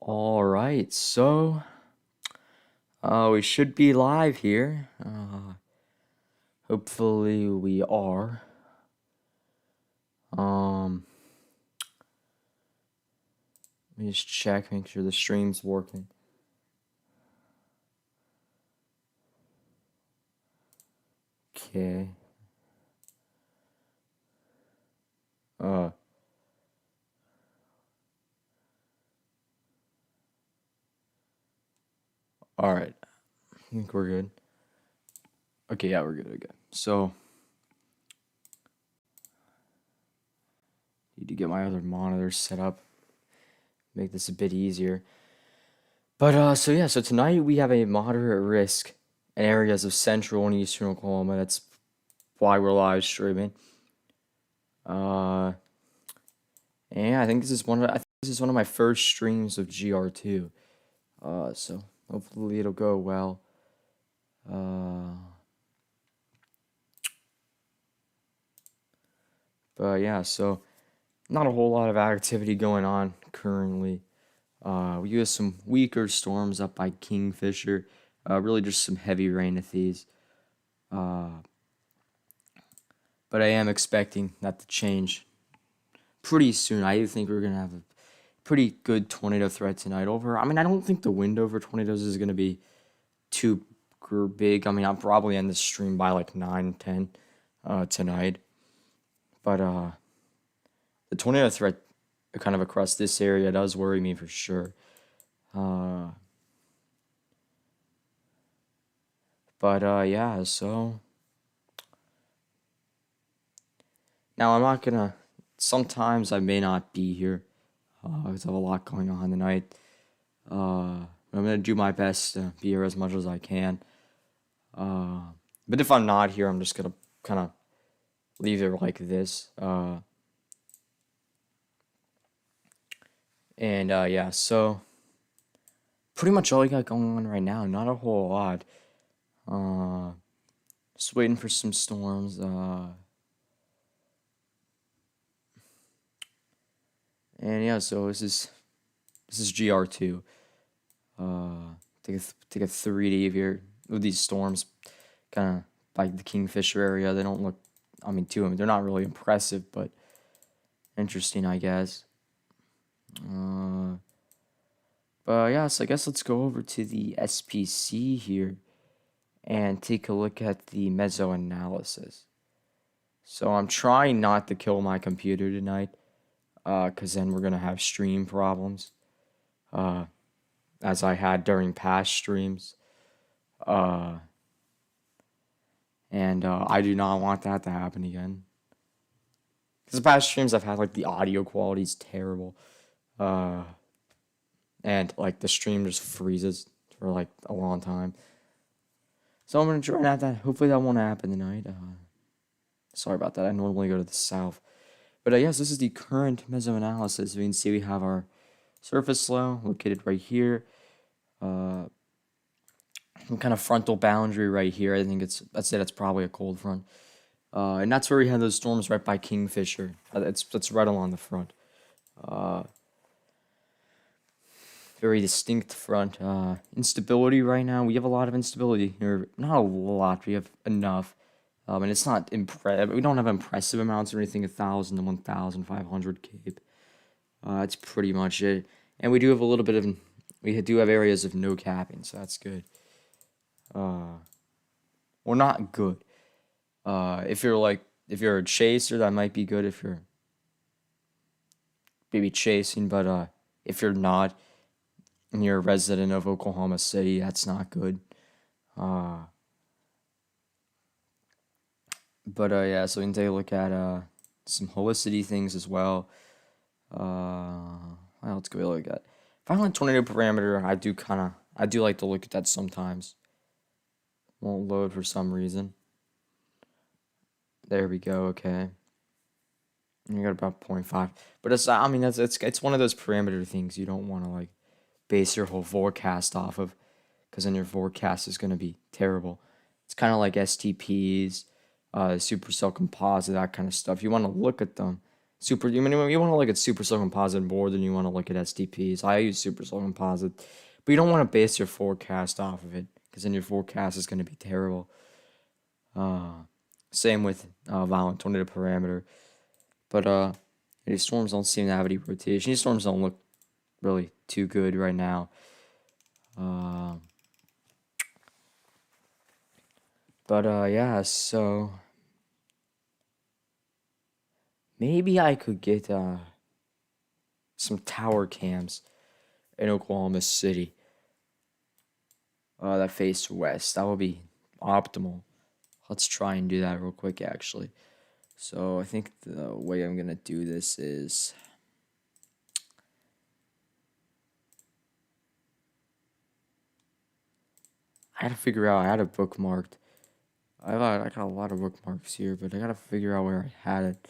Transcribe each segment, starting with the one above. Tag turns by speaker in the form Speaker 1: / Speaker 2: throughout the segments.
Speaker 1: All right, so we should be live here. Hopefully we are. Let me just check, make sure the stream's working. Okay. Uh. All right. I think we're good. Okay, yeah, we're good. Okay. So, need to get my other monitor set up. Make this a bit easier. But so tonight we have a moderate risk in areas of central and eastern Oklahoma. That's why we're live streaming. And I think this is one of my first streams of GR2. So hopefully it'll go well. But yeah, so not a whole lot of activity going on currently. We have some weaker storms up by Kingfisher. Really just some heavy rain at these. But I am expecting that to change pretty soon. I think we're gonna have a pretty good tornado threat tonight. I don't think the wind over tornadoes is gonna be too big. I mean, I'll probably end the stream by like 9, 10 tonight. But the tornado threat kind of across this area does worry me for sure. Yeah, so now I'm not gonna. Sometimes I may not be here because I have a lot going on tonight. I'm gonna do my best to be here as much as I can. But if I'm not here, I'm just gonna kind of leave it like this. Yeah, so pretty much all I got going on right now. Not a whole lot. Just waiting for some storms. And yeah, so this is GR2. Take a 3D here with these storms, kind of like the Kingfisher area. They don't look, they're not really impressive, but interesting, I guess. But yeah, so I guess let's go over to the SPC here and take a look at the mesoanalysis. So I'm trying not to kill my computer tonight, because then we're gonna have stream problems, as I had during past streams. I do not want that to happen again. Because the past streams I've had, like, the audio quality is terrible. And, like, the stream just freezes for, like, a long time. So I'm going to try not that. Hopefully that won't happen tonight. Sorry about that. I normally go to the south. But yes, this is the current mesoanalysis. We can see we have our surface low located right here. Some kind of frontal boundary right here. I think that's probably a cold front. And that's where we have those storms right by Kingfisher. That's right along the front. Very distinct front. Instability right now. We have a lot of instability here. Not a lot. We have enough. And it's not we don't have impressive amounts or anything. 1,000 to 1,500 Cape. That's pretty much it. And we do have a little bit of. We do have areas of no capping, so that's good. Or not good. If you're a chaser, that might be good if you're maybe chasing, but if you're not and you're a resident of Oklahoma City, that's not good. Yeah, so we can take a look at some helicity things as well. Let's go look at violent tornado parameter. I do like to look at that sometimes. Won't load for some reason. There we go. Okay. You got about 0.5, but it's one of those parameter things you don't want to like base your whole forecast off of, because then your forecast is going to be terrible. It's kind of like STPs, supercell composite, that kind of stuff. You want to look at them Super, you want to look at Super Cell Composite more than you want to look at STPs. I use Super Cell Composite, but you don't want to base your forecast off of it because then your forecast is going to be terrible. Uh, Same with Violent Tornado Parameter, but these storms don't seem to have any rotation. These storms don't look really too good right now. Uh, yeah, so maybe I could get some tower cams in Oklahoma City that face west. That would be optimal. Let's try and do that real quick, actually. So I think the way I'm gonna do this is I gotta figure out. I had it bookmarked. I got a lot of bookmarks here, but I gotta figure out where I had it.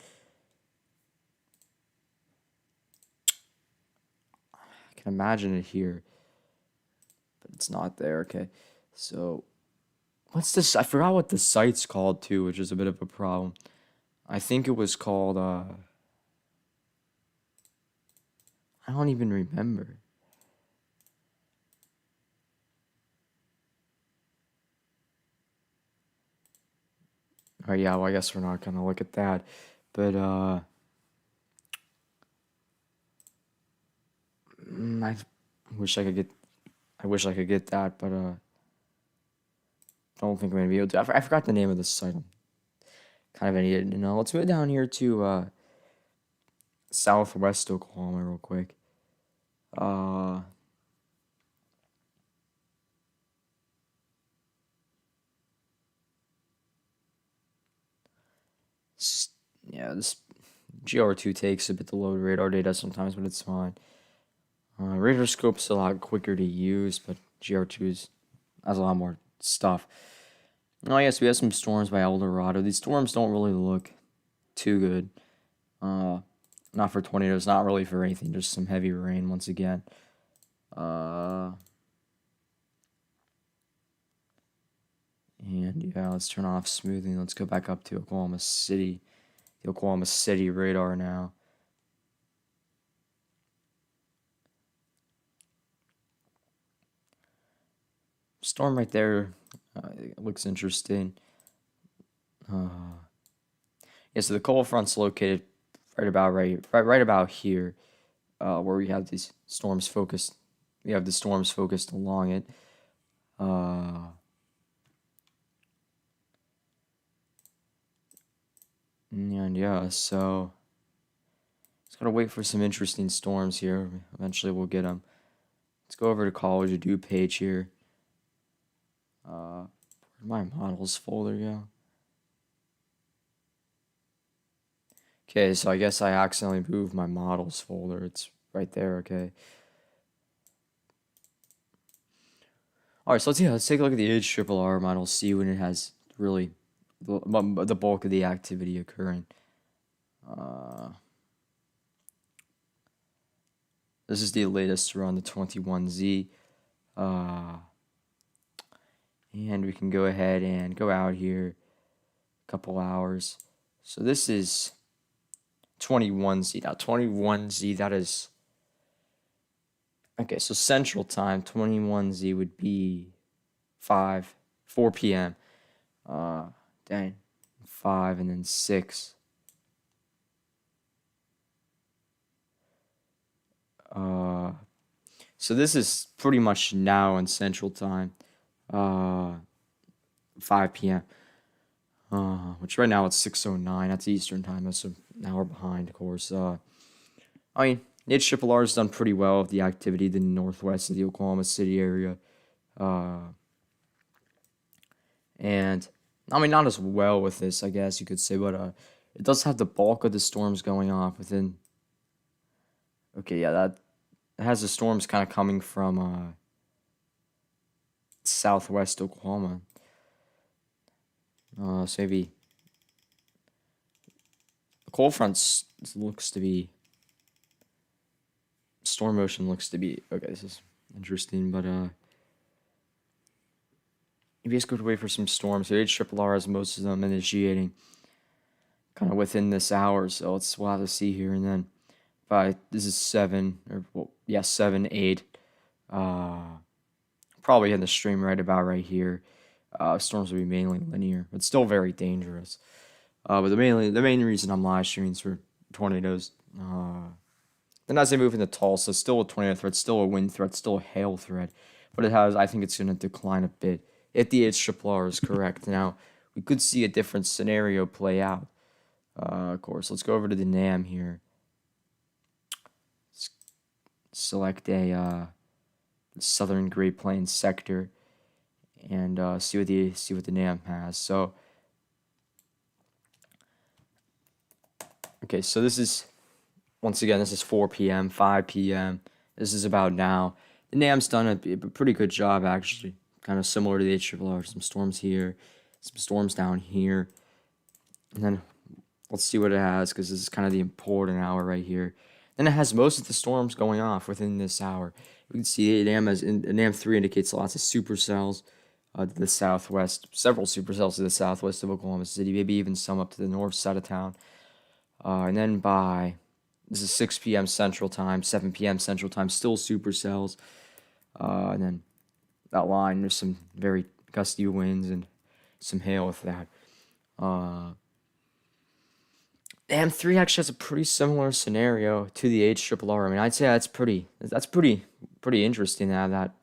Speaker 1: I can imagine it here, but it's not there. Okay, so what's this? I forgot what the site's called too, which is a bit of a problem. I think it was called. I don't even remember. Oh yeah, well I guess we're not gonna look at that, but I wish I could get. I wish I could get that, but don't think I'm gonna be able to. I forgot the name of the site. I'm kind of an idiot. Let's move down here to Southwest Oklahoma real quick. Uh, yeah, this GR2 takes a bit to load radar data sometimes, but it's fine. Radar scope's a lot quicker to use, but GR2 has a lot more stuff. Oh yes, we have some storms by El Dorado. These storms don't really look too good. Not for tornadoes, not really for anything, just some heavy rain once again. And yeah, let's turn off smoothing. Let's go back up to Oklahoma City. The Oklahoma City radar now. Storm right there it looks interesting. Yeah, so the cold front's located right about here, where we have these storms focused. We have the storms focused along it. And yeah, so just gotta wait for some interesting storms here. Eventually, we'll get them. Let's go over to College of DuPage here. Where'd my models folder go? Okay, so I guess I accidentally moved my models folder. It's right there. Okay. All right, so let's take a look at the HRRR model. See when it has really the bulk of the activity occurring. This is the latest around the 21Z. And we can go ahead and go out here a couple hours. So this is 21Z. Now 21Z, that is okay, so Central Time, 21Z would be 4 p.m. Dang, 5 and then 6. So this is pretty much now in Central Time, 5 p.m. Which right now it's 6:09. That's Eastern Time. That's an hour behind, of course. I mean, HRRR has done pretty well with the activity in the northwest of the Oklahoma City area. And I mean, not as well with this, I guess you could say, but it does have the bulk of the storms going off within. Okay, yeah, that has the storms kind of coming from southwest Oklahoma. So maybe the cold front looks to be storm motion looks to be okay. This is interesting, but maybe let's go wait for some storms. So HRRR has most of them initiating kind of within this hour. So we'll have to see here. And then by this is 7 or well, yeah, 7, 8. Uh, Probably in the stream right about right here. Storms will be mainly linear, but still very dangerous. But the main reason I'm live streaming is for tornadoes. Then as they move into Tulsa, still a tornado threat, still a wind threat, still a hail threat, but I think it's going to decline a bit if the HRRR is correct. Now we could see a different scenario play out. Of course, let's go over to the NAM here. Let's select a Southern Great Plains sector and see what the NAM has. So okay, so this is once again this is 4 p.m., 5 p.m. This is about now. The NAM's done a pretty good job actually, kind of similar to the HRRR. Some storms here, some storms down here, and then let's see what it has because this is kind of the important hour right here. Then it has most of the storms going off within this hour. You can see NAM 3 indicates lots of supercells to the southwest, several supercells to the southwest of Oklahoma City, maybe even some up to the north side of town. And then this is 6 p.m. Central Time, 7 p.m. Central Time, still supercells. And then that line, there's some very gusty winds and some hail with that. M3 actually has a pretty similar scenario to the HRRR. I mean, I'd say that's pretty interesting to have that.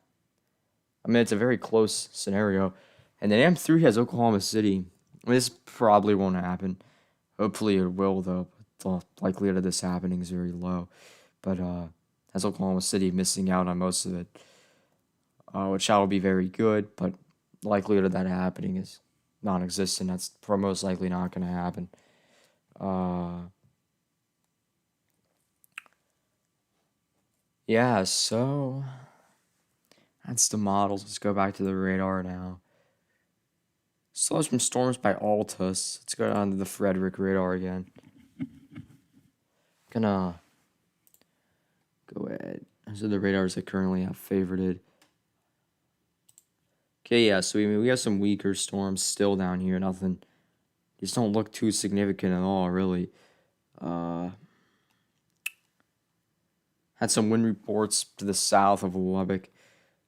Speaker 1: I mean, it's a very close scenario. And then M3 has Oklahoma City. I mean, this probably won't happen. Hopefully it will, though. The likelihood of this happening is very low. But has Oklahoma City missing out on most of it, which will be very good. But the likelihood of that happening is non-existent. That's most likely not going to happen. Yeah, so that's the models. Let's go back to the radar now. Slows from storms by Altus. Let's go down to the Frederick radar again. Gonna go ahead. Those are the radars I currently have favorited. Okay, yeah, so we have some weaker storms still down here. Nothing. These don't look too significant at all, really. Had some wind reports to the south of Lubbock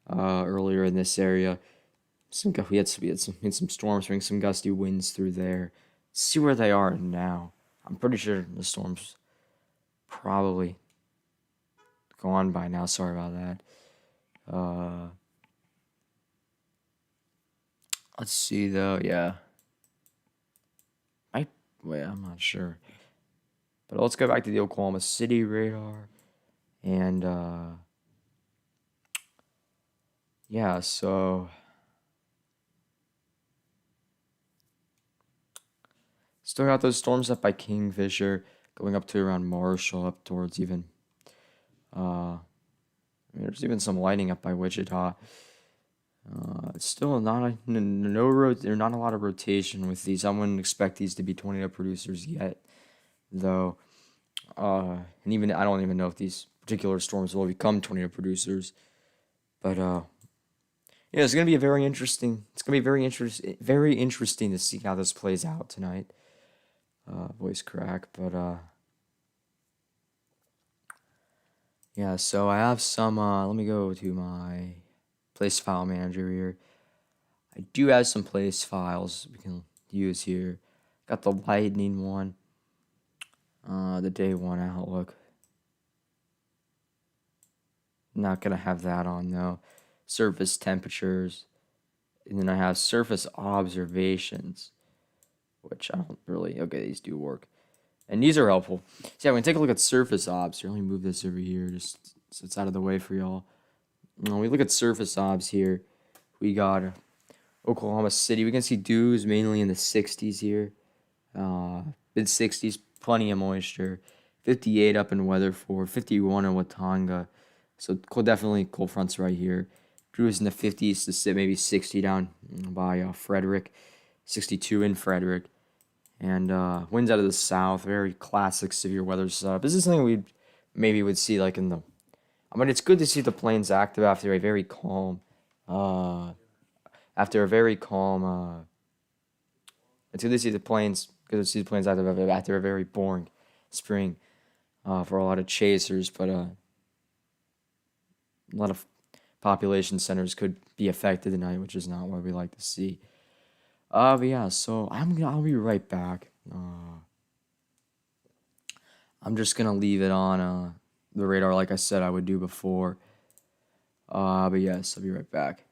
Speaker 1: earlier in this area. We had some storms, bring some gusty winds through there. Let's see where they are now. I'm pretty sure the storms probably gone by now. Sorry about that. Let's see though. Yeah. Wait, I'm not sure. But let's go back to the Oklahoma City radar. And, yeah, so still got those storms up by Kingfisher, going up to around Marshall, up towards even, I mean, there's even some lighting up by Wichita. It's still not a lot of rotation with these. I wouldn't expect these to be tornado producers yet, though. And even I don't even know if these particular storms will become tornado producers. But yeah, it's gonna be very interesting. It's gonna be very interesting to see how this plays out tonight. Voice crack, but yeah. So I have some. Let me go to my place file manager here. I do have some place files we can use here. Got the lightning one. The day one outlook. Not gonna have that on though. Surface temperatures, and then I have surface observations, which I don't really. Okay, these do work, and these are helpful. So yeah, we're gonna take a look at surface obs. Here, let me move this over here, just so it's out of the way for y'all. When we look at surface obs here, we got Oklahoma City. We can see dews mainly in the 60s here, mid 60s, plenty of moisture. 58 up in Weatherford, 51 in Watauga. So definitely cold fronts right here. Dews in the 50s to maybe 60 down by Frederick, 62 in Frederick. And winds out of the south, very classic severe weather setup. This is something we maybe would see like in the. I mean, it's good to see the plains active after a very calm. It's good to see the plains because it seems after a very boring spring for a lot of chasers, but a lot of population centers could be affected tonight, which is not what we like to see. But yeah, so I'll be right back. I'm just gonna leave it on the radar like I said I would do before. But yes, I'll be right back.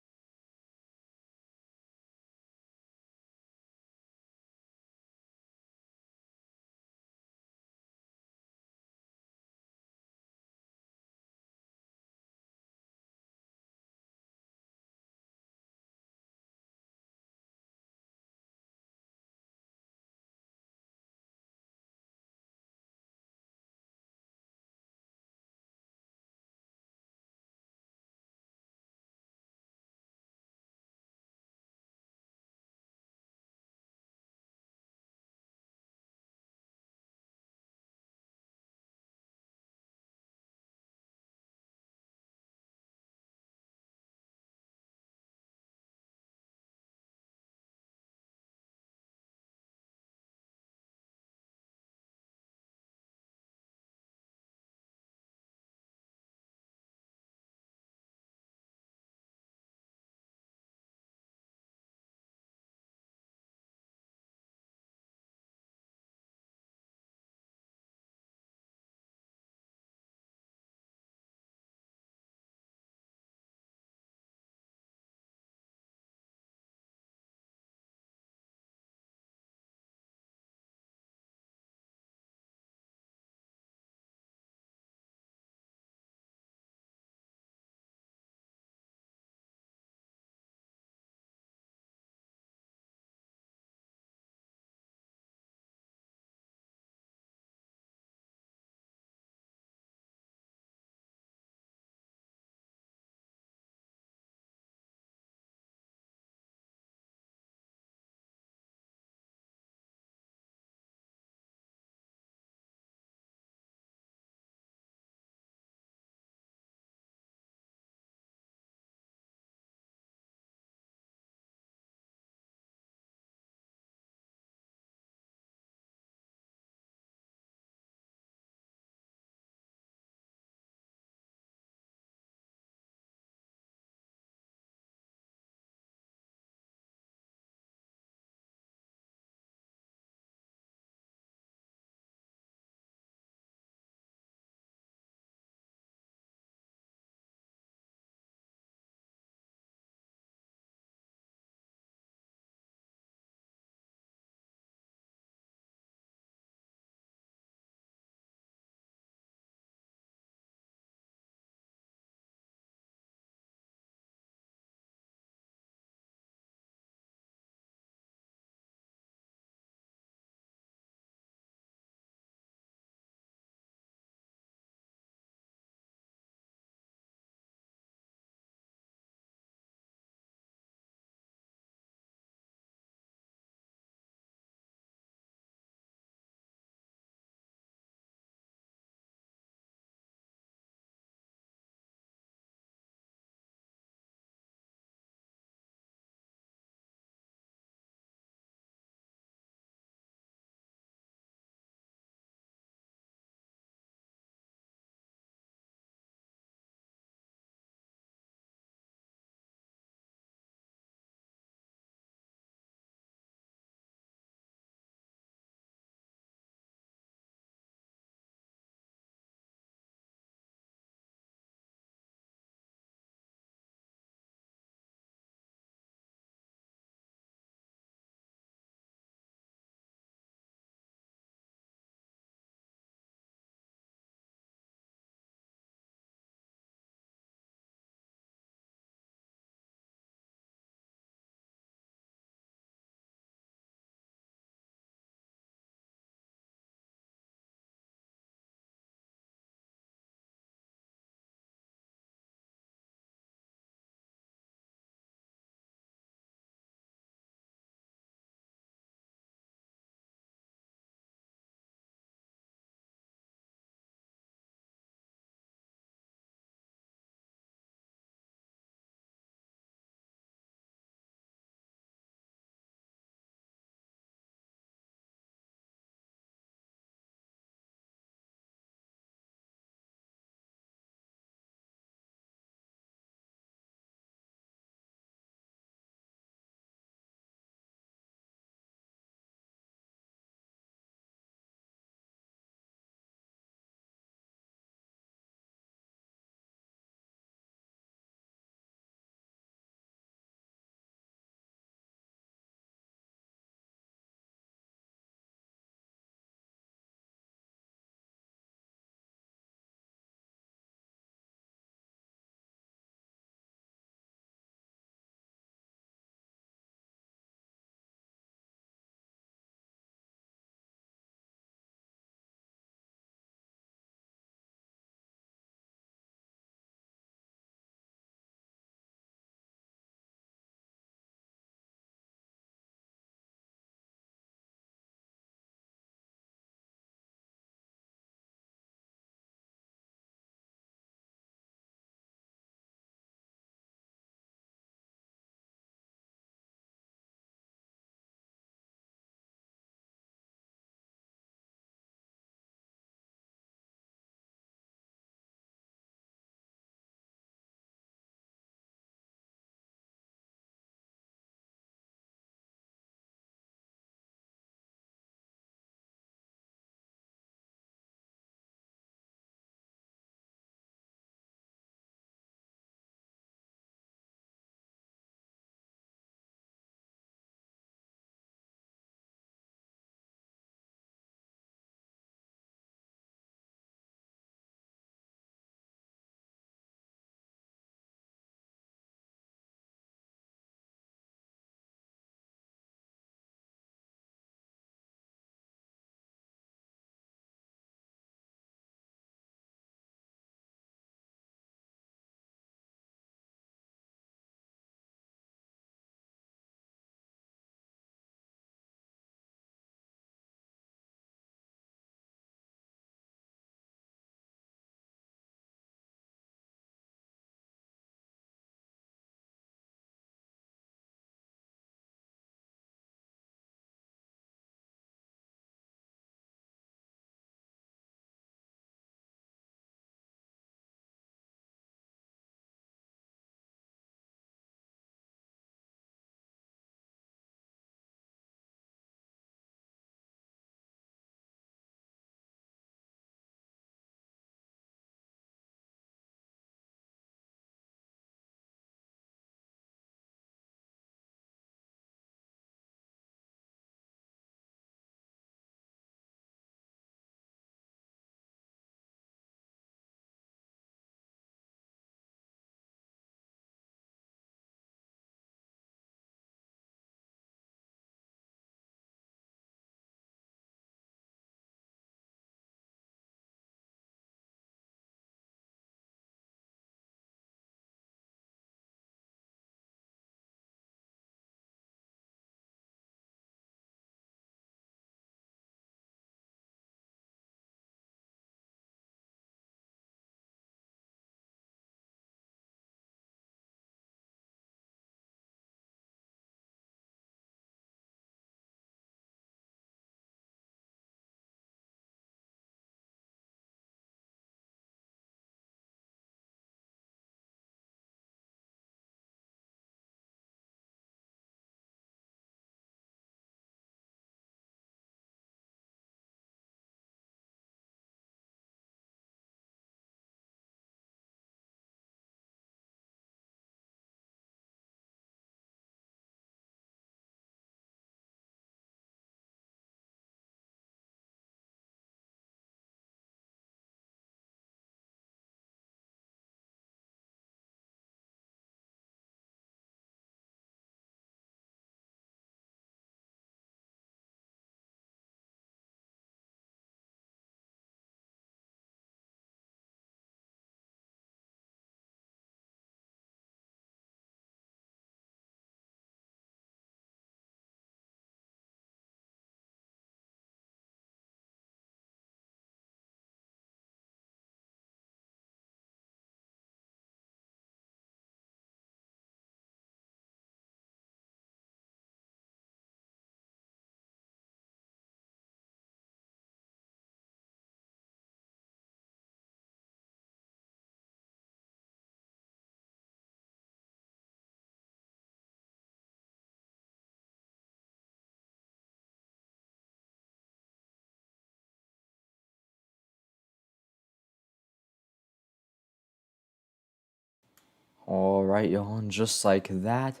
Speaker 1: Alright, y'all, and just like that,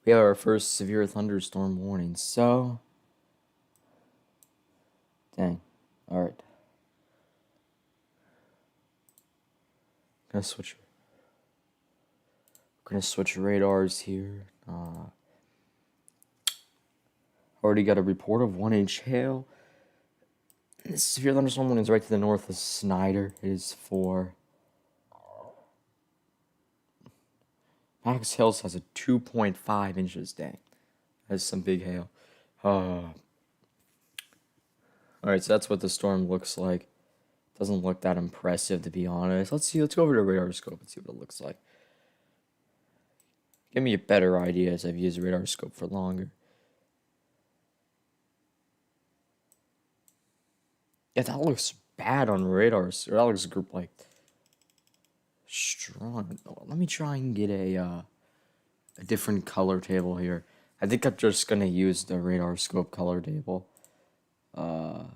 Speaker 1: we have our first severe thunderstorm warning. So, dang. Alright. Gonna switch. We're gonna switch radars here. Already got a report of 1-inch hail. This severe thunderstorm warning is right to the north of Snyder. It is for Max Hills has a 2.5 inches. Dang, that's some big hail. Alright, so that's what the storm looks like. Doesn't look that impressive, to be honest. Let's see. Let's go over to radar scope and see what it looks like. Give me a better idea as I've used radar scope for longer. Yeah, that looks bad on radar. That looks like strong. Let me try and get a different color table here. I think I'm just gonna use the radar scope color table. Gotta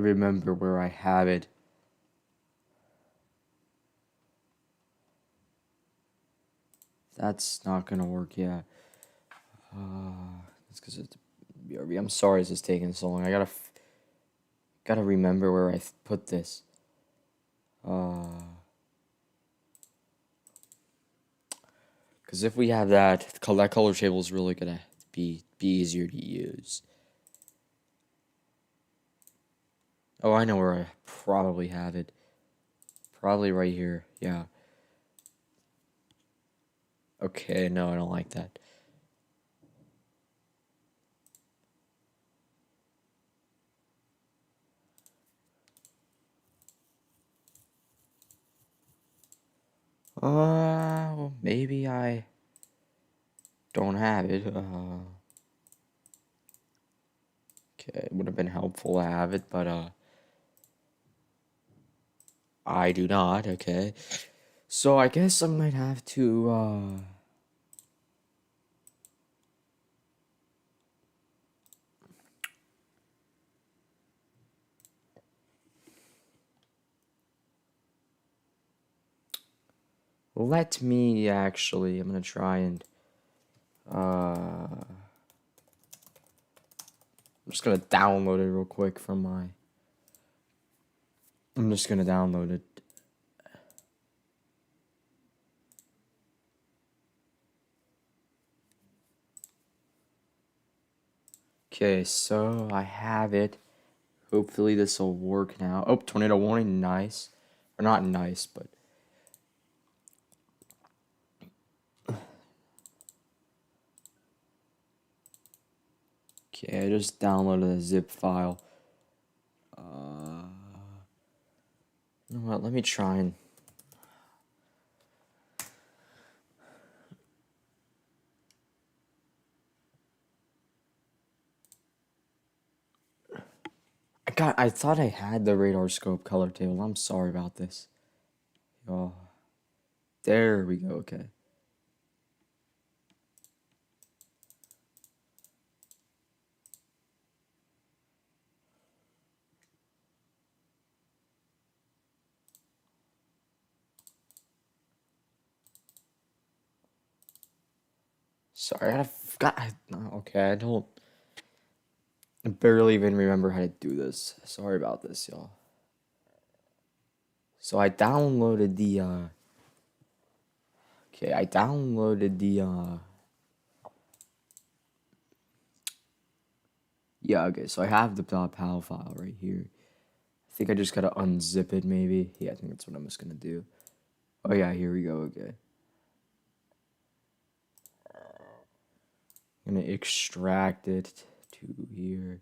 Speaker 1: remember where I have it. That's not gonna work yet. It's because it's BRB. I'm sorry this is taking so long. I gotta remember where I put this. Because if we have that color table is really gonna be easier to use. Oh, I know where I probably have it. Probably right here. Yeah. Okay, no, I don't like that. Well, maybe I don't have it. Okay, it would have been helpful to have it, but I do not. Okay, so I guess I might have to let me actually. I'm gonna try and I'm just gonna download it real quick from my. I'm just gonna download it. Okay, so I have it. Hopefully this will work now. Oh, tornado warning, nice. Or not nice, but okay, I just downloaded a zip file. You know what? Let me try and. I thought I had the radar scope color table. I'm sorry about this. Oh, there we go. Okay. Sorry, I forgot. Okay, I barely even remember how to do this. Sorry about this, y'all. So I downloaded the okay, I downloaded the yeah, okay, so I have the .pal file right here. I think I just gotta unzip it maybe. Yeah, I think that's what I'm just gonna do. Oh yeah, here we go, okay. I'm gonna extract it to here.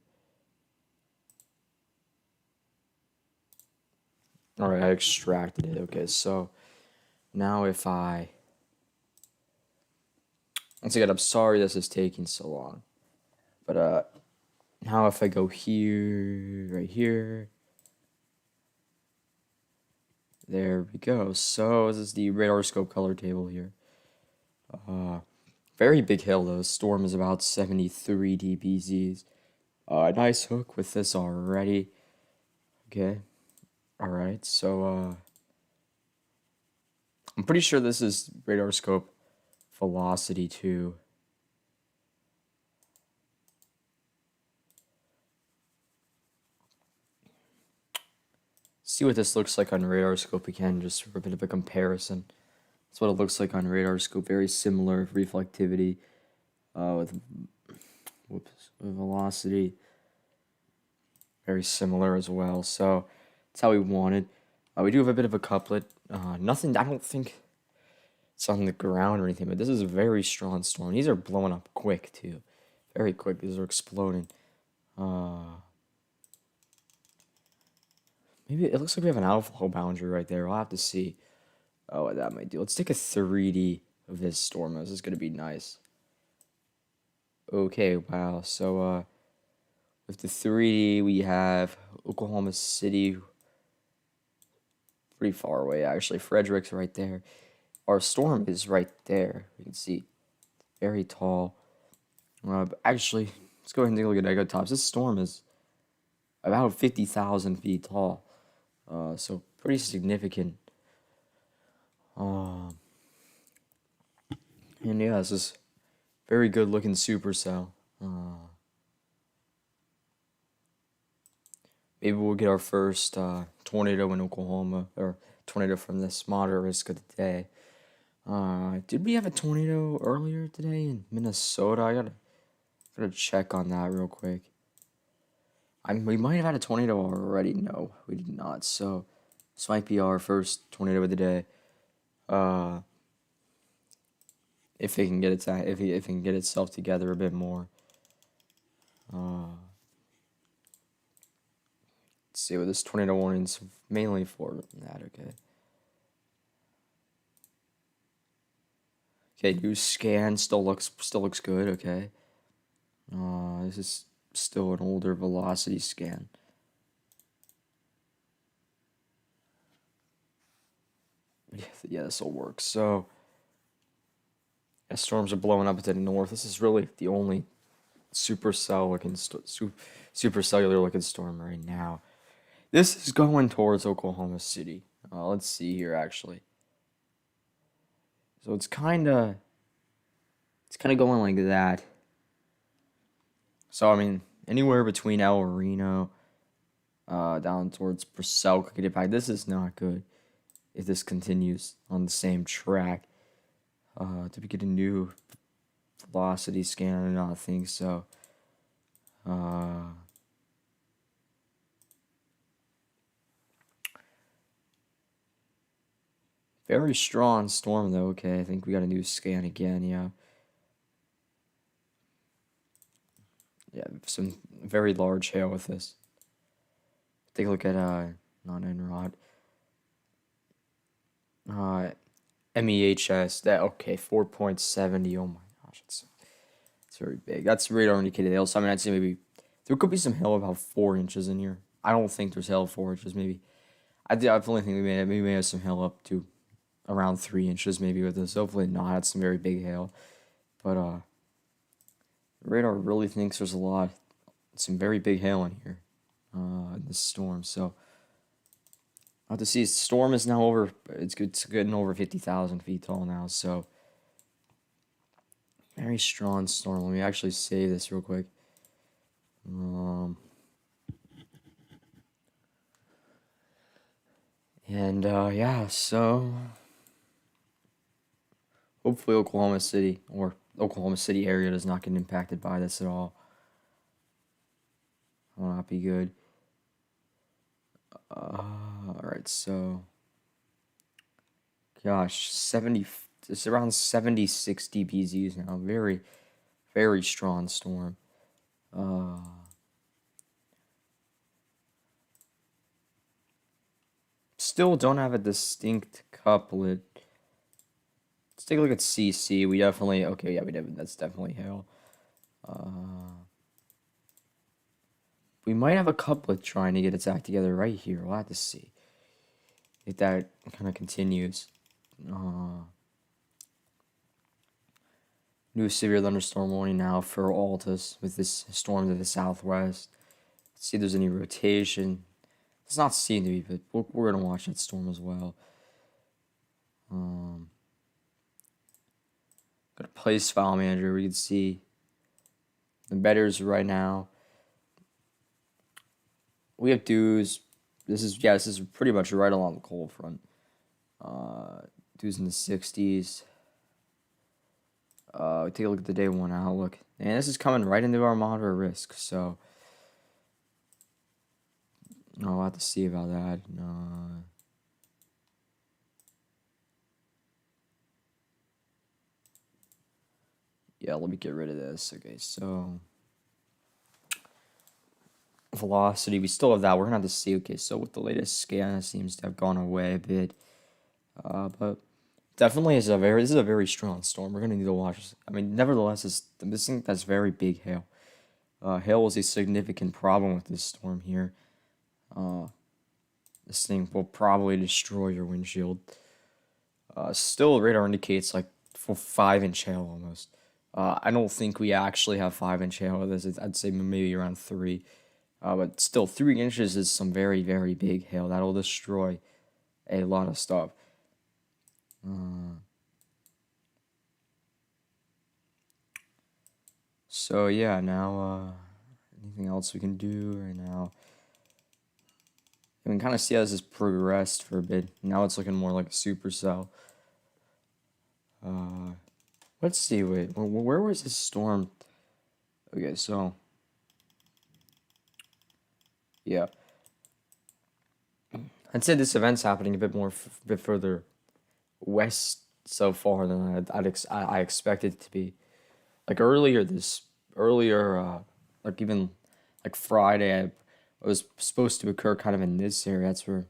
Speaker 1: Alright, I extracted it. Okay, so now if I once again, I'm sorry this is taking so long. But now if I go here, right here, there we go. So this is the radar scope color table here. Very big hail though. Storm is about 73 dBz's. Nice hook with this already. Okay. All right, so I'm pretty sure this is radar scope velocity too. See what this looks like on radar scope again, just for a bit of a comparison. That's what it looks like on radar scope. Very similar reflectivity with with velocity. Very similar as well. So that's how we wanted. We do have a bit of a couplet. Nothing. I don't think it's on the ground or anything, but this is a very strong storm. These are blowing up quick too, very quick. These are exploding. Maybe it looks like we have an outflow boundary right there. We'll have to see what that might do. Let's take a 3D of this storm. This is gonna be nice. Okay, wow. So with the 3D, we have Oklahoma City, pretty far away actually. Frederick's right there. Our storm is right there. You can see, very tall. Actually, let's go ahead and take a look at Egotops. This storm is about 50,000 feet tall. So pretty significant. And yeah, this is very good looking supercell. Maybe we'll get our first tornado in Oklahoma, or tornado from this moderate risk of the day. Did we have a tornado earlier today in Minnesota? I gotta check on that real quick. We might have had a tornado already. No, we did not. So this might be our first tornado of the day. If it can get if it can get itself together a bit more. Let's see what this tornado warning's mainly for that. Okay. Okay, new scan still looks good. Okay. This is still an older velocity scan. Yeah, this will work. So, as storms are blowing up to the north, this is really the only supercellular looking storm right now. This is going towards Oklahoma City. Let's see here, actually. So it's kind of going like that. So I mean, anywhere between El Reno, down towards Purcell could get impacted. This is not good if this continues on the same track. Did we get a new velocity scan? I do not think so. Very strong storm though. Okay, I think we got a new scan again. Yeah. Yeah, some very large hail with this. Take a look at non-Enrod. MEHS. That okay, 4.70. Oh my gosh, it's very big. That's radar indicated hail. So I mean, I'd say maybe there could be some hail about 4 inches in here. I don't think there's hail 4 inches. Maybe I definitely think we may have some hail up to around 3 inches maybe with this. Hopefully not. It's some very big hail, but radar really thinks there's some very big hail in here, in this storm. So I'll have to see. Storm is now it's getting over 50,000 feet tall now. So very strong storm. Let me actually save this real quick. And yeah, so hopefully Oklahoma City area does not get impacted by this at all. Will not be good. Alright, so gosh, it's around 76 dBZs now. Very, very strong storm. Still don't have a distinct couplet. Let's take a look at CC. We definitely, okay, yeah, that's definitely hail. We might have a couplet trying to get its act together right here. We'll have to see if that kind of continues. New severe thunderstorm warning now for Altus with this storm to the southwest. Let's see if there's any rotation. It's not seen to be, but we're gonna watch that storm as well. Um, Got a place file manager. We can see the betters right now. We have dues. This is pretty much right along the cold front. Dues in the 60s. Take a look at the day one outlook, and this is coming right into our moderate risk. So, I'll have to see about that. Yeah, let me get rid of this. Okay, so velocity, we still have that. We're gonna have to see. Okay, so with the latest scan, it seems to have gone away a bit. But definitely this is a very strong storm. We're gonna need to watch this. I mean, nevertheless, this thing that's very big hail. Hail was a significant problem with this storm here. This thing will probably destroy your windshield. Still, radar indicates like for 5-inch hail almost. I don't think we actually have 5-inch hail with this. I'd say maybe around 3. But still, 3 inches is some very, very big hail. That'll destroy a lot of stuff. So yeah, now anything else we can do right now? You can kind of see how this has progressed for a bit. Now it's looking more like a supercell. Let's see. Wait, where was this storm? Okay, so yeah, I'd say this event's happening a bit more, a bit further west so far than I expected it to be. Like earlier, like even like Friday, it was supposed to occur kind of in this area. That's where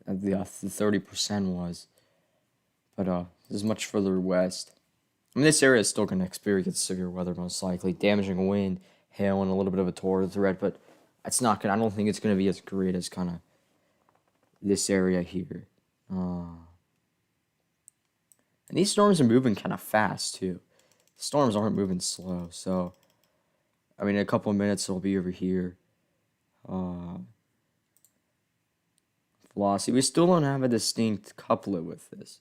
Speaker 1: the 30% was. But this is much further west. I mean, this area is still going to experience severe weather, most likely, damaging wind, hail, and a little bit of a tornado threat. But it's not gonna. I don't think it's going to be as great as kind of this area here. And these storms are moving kind of fast too. The storms aren't moving slow, so I mean, in a couple of minutes it'll be over here. Velocity. We still don't have a distinct couplet with this.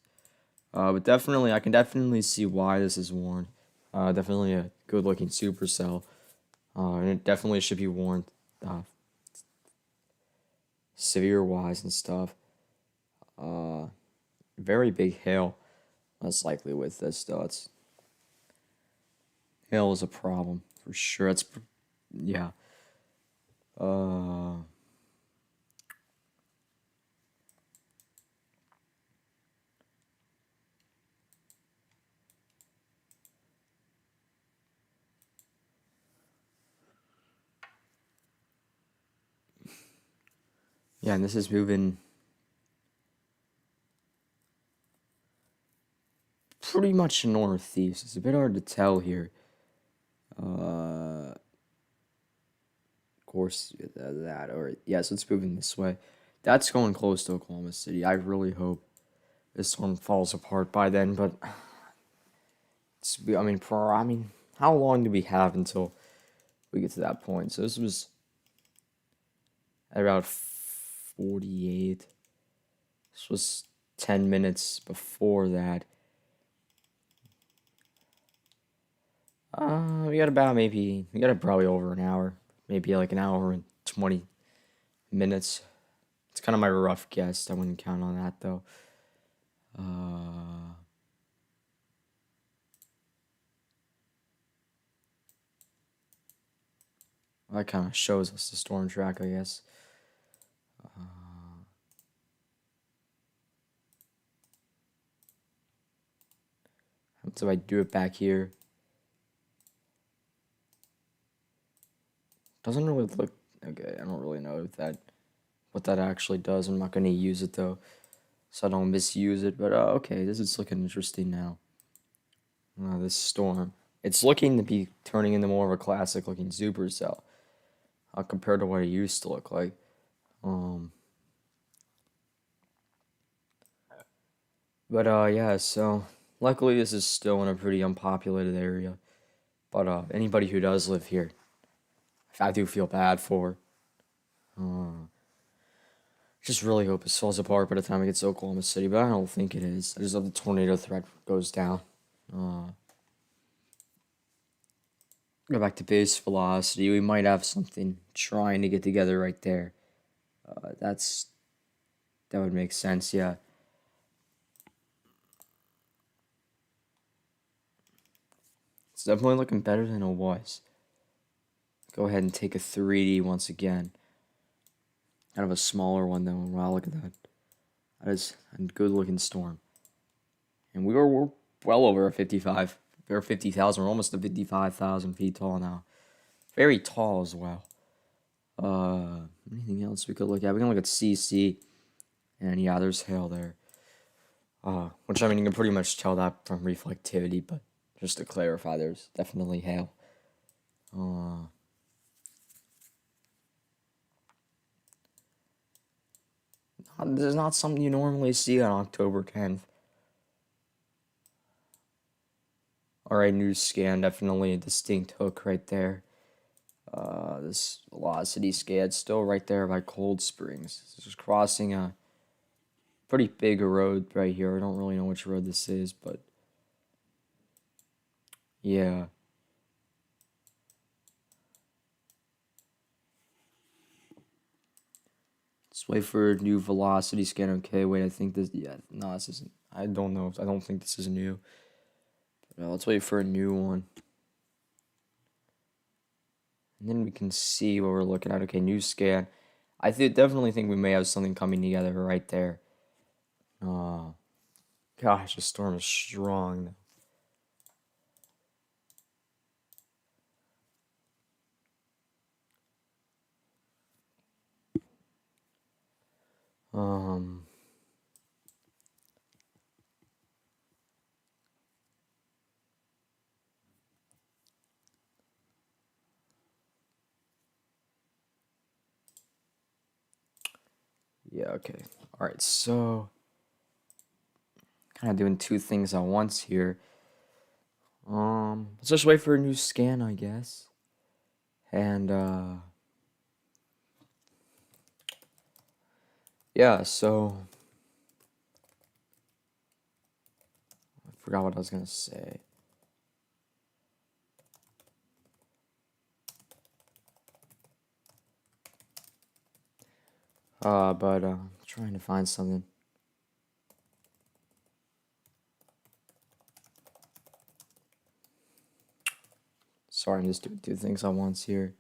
Speaker 1: But definitely, I can definitely see why this is worn. Definitely a good-looking supercell. And it definitely should be worn severe-wise and stuff. Very big hail, most likely with this, though. Hail is a problem, for sure. Yeah. Yeah, and this is moving pretty much northeast. It's a bit hard to tell here. Of course, that, or yes, it's moving this way. That's going close to Oklahoma City. I really hope this one falls apart by then, but I mean, how long do we have until we get to that point? So this was at about 48. This was 10 minutes before that. We got probably over an hour, maybe like an hour and 20 minutes. It's kind of my rough guess. I wouldn't count on that though. That kind of shows us the storm track, I guess. So I do it back here. Doesn't really look okay. I don't really know what that actually does. I'm not gonna use it though, so I don't misuse it. But okay, this is looking interesting now. This storm. It's looking to be turning into more of a classic looking supercell, compared to what it used to look like. But yeah. So luckily, this is still in a pretty unpopulated area. But anybody who does live here, I do feel bad for. Just really hope it falls apart by the time it gets to Oklahoma City, but I don't think it is. I just hope the tornado threat goes down. Uh, Go back to base velocity. We might have something trying to get together right there. That would make sense. Yeah. It's definitely looking better than it was. Go ahead and take a 3D once again. Kind of a smaller one though. Wow, look at that. That is a good looking storm. And we're well over a 55. We're 50,000. We're almost to 55,000 feet tall now. Very tall as well. Anything else we could look at? We can look at CC. And yeah, there's hail there. Which I mean, you can pretty much tell that from reflectivity, but just to clarify, there's definitely hail. This is not something you normally see on October 10th. Alright, news scan, definitely a distinct hook right there. This velocity scan still right there by Cold Springs. This is crossing a pretty big road right here. I don't really know which road this is, but yeah. Let's wait for a new velocity scan. Okay, wait, I think this, yeah, no, this isn't, I don't know, I don't think this is new. But, let's wait for a new one. And then we can see what we're looking at. Okay, new scan. I definitely think we may have something coming together right there. Gosh, the storm is strong. Yeah, okay. All right, so kind of doing two things at once here. Let's just wait for a new scan, I guess. And yeah, so I forgot what I was gonna say. But trying to find something. Sorry, I'm just doing two things at once here.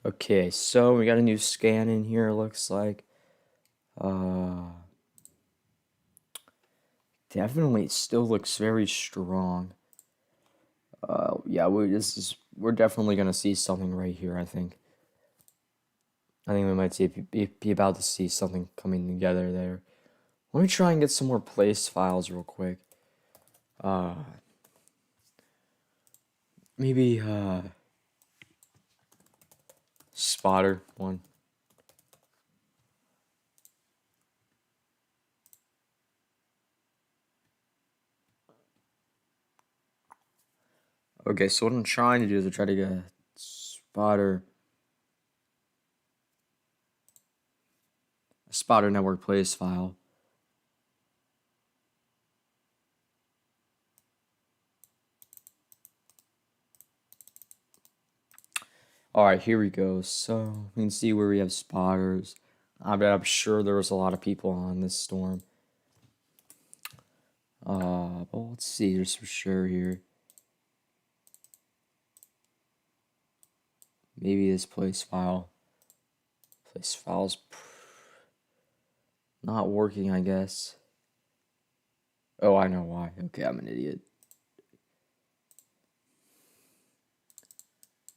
Speaker 1: Okay, so we got a new scan in here, it looks like. Definitely still looks very strong. Yeah, we're definitely gonna see something right here, I think. I think we might be about to see something coming together there. Let me try and get some more place files real quick. Maybe spotter one. Okay, so what I'm trying to do is try to get a spotter network place file. Alright, here we go. So we can see where we have spotters. I'm sure there was a lot of people on this storm. But let's see just for sure here. Maybe this place file's not working, I guess. Oh, I know why. Okay, I'm an idiot.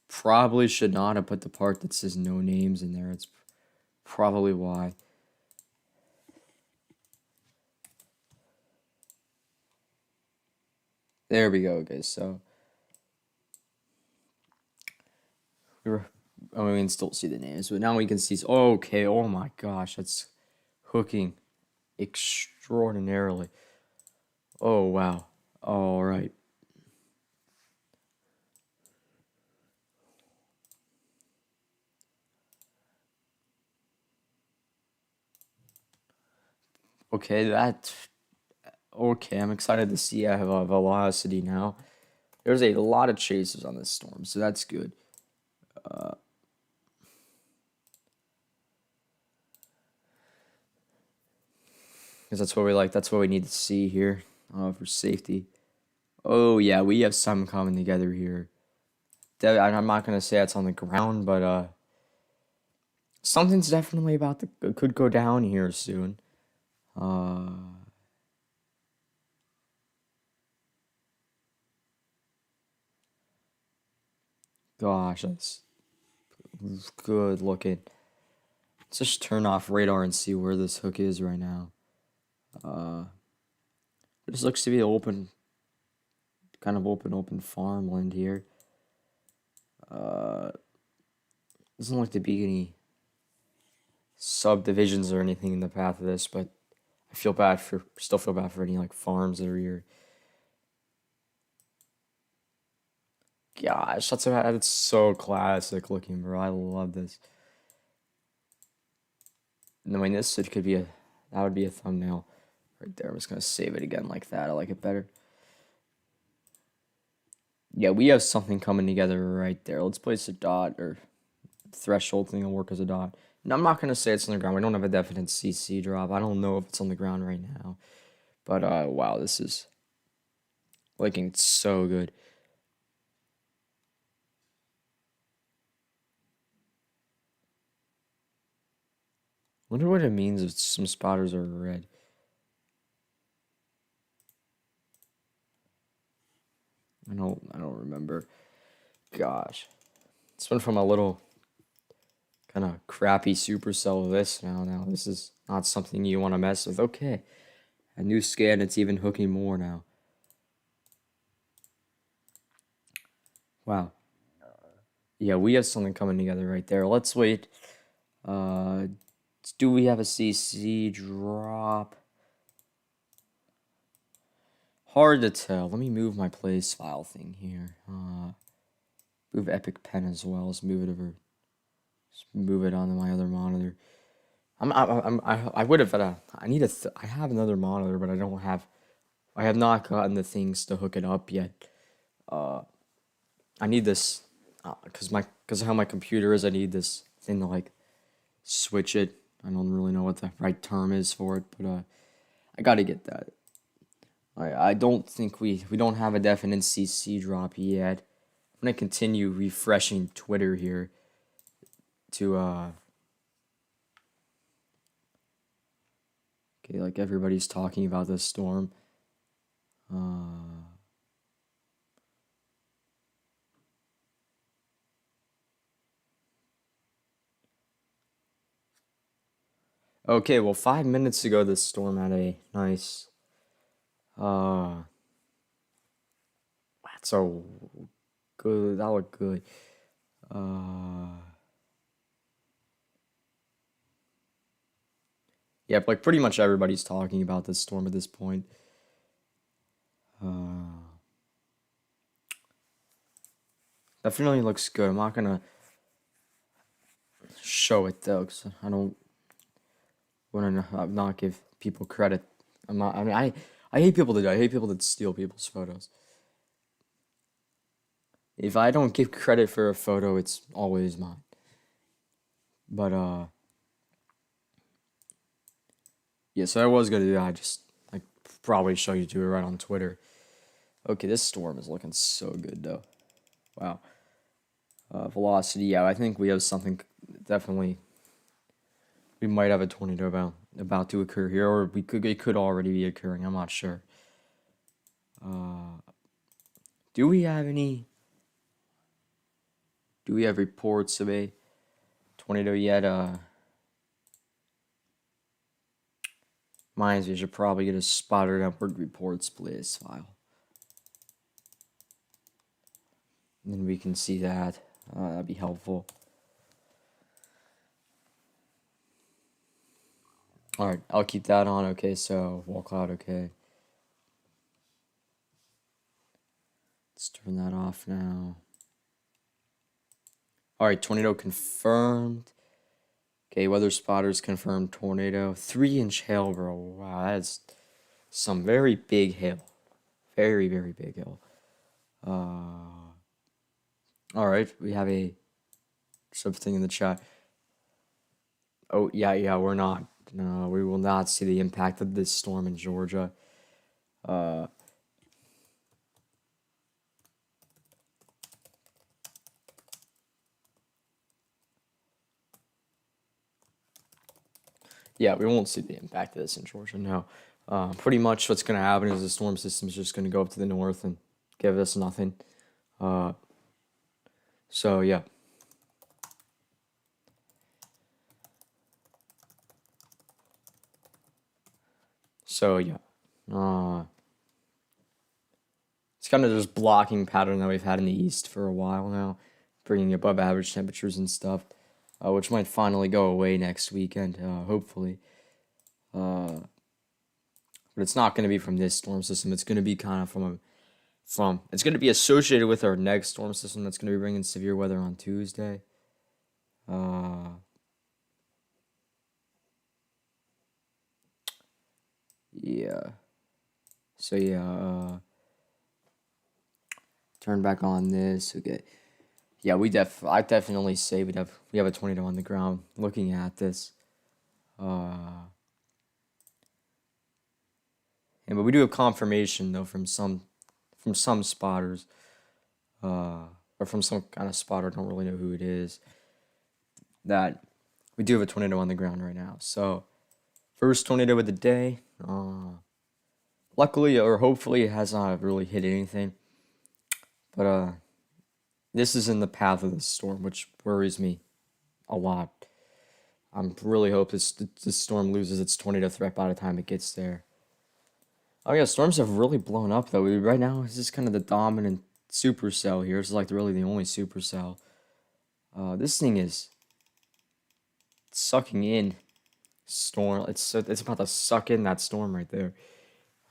Speaker 1: Probably should not have put the part that says no names in there. It's probably why. There we go, guys. So we were, I mean, we can still see the names, but now we can see. Okay, oh my gosh, that's hooking extraordinarily. Oh wow. All right. Okay, that. Okay, I'm excited to see I have a velocity now. There's a lot of chases on this storm, so that's good. Because that's what we like. That's what we need to see here for safety. Oh yeah, we have some coming together here. I'm not gonna say it's on the ground, but something's definitely about to could go down here soon. Uh, gosh, that's good looking. Let's just turn off radar and see where this hook is right now. This looks to be open, kind of open farmland here. Doesn't look to be any subdivisions or anything in the path of this, but I still feel bad for any like farms that are here. Gosh, that's so classic looking, bro. I love this. And I mean, it could be that would be a thumbnail right there. I'm just gonna save it again like that. I like it better. Yeah, we have something coming together right there. Let's place a dot or threshold thing will work as a dot. And I'm not gonna say it's on the ground. We don't have a definite CC drop. I don't know if it's on the ground right now. But wow, this is looking so good. Wonder what it means if some spotters are red. I don't remember. Gosh. It's been from a little kind of crappy supercell of this now. Now this is not something you want to mess with. Okay. A new scan, it's even hooking more now. Wow. Yeah, we have something coming together right there. Let's wait. Uh, do we have a CC drop? Hard to tell. Let me move my place file thing here. Move Epic Pen as well. Let's move it over. Let's move it onto my other monitor. I would have I have another monitor, but I have not gotten the things to hook it up yet. I need this, because of how my computer is. I need this thing to like switch it. I don't really know what the right term is for it, but I gotta get that. I don't think we don't have a definite CC drop yet. I'm gonna continue refreshing Twitter here to okay, like everybody's talking about this storm. Okay, well, 5 minutes ago this storm had a nice that's so good. That looked good. Yeah, like pretty much everybody's talking about this storm at this point. Definitely looks good. I'm not gonna show it though, because I don't want to not give people credit. I'm not. I mean, I hate people that steal people's photos. If I don't give credit for a photo, it's always mine. But yeah. So I was gonna do that. I just like probably show you to it right on Twitter. Okay, this storm is looking so good though. Wow. Velocity. Yeah, I think we have something definitely. We might have a tornado about to occur here, or it could already be occurring. I'm not sure. Do we have any? Do we have reports of a tornado yet? Minds we should probably get a spotted upward reports, please file. And then we can see that. That'd be helpful. All right, I'll keep that on. Okay, so wall cloud. Okay, let's turn that off now. All right, tornado confirmed. Okay, weather spotters confirmed tornado. 3-inch hail, bro. Wow, that's some very big hail. Very, very big hail. All right, we have something in the chat. Oh, yeah, we're not. No, we will not see the impact of this storm in Georgia. Yeah, we won't see the impact of this in Georgia, no. Pretty much what's going to happen is the storm system is just going to go up to the north and give us nothing. So, yeah. So, yeah. It's kind of this blocking pattern that we've had in the east for a while now, bringing above average temperatures and stuff, which might finally go away next weekend, hopefully. But it's not going to be from this storm system. It's going to be kind of it's going to be associated with our next storm system that's going to be bringing severe weather on Tuesday. Yeah. So yeah, turn back on this. Okay. Yeah, I definitely say we have a tornado on the ground looking at this. Yeah, but we do have confirmation though from some spotters, or from some kind of spotter. Don't really know who it is. That we do have a tornado on the ground right now. So first tornado of the day. Luckily or hopefully it has not really hit anything. But this is in the path of the storm, which worries me a lot. I'm really hope this storm loses its tornado threat by the time it gets there. Oh yeah, storms have really blown up though. Right now, this is kind of the dominant supercell here. It's like really the only supercell. This thing is sucking in storm. It's about to suck in that storm right there.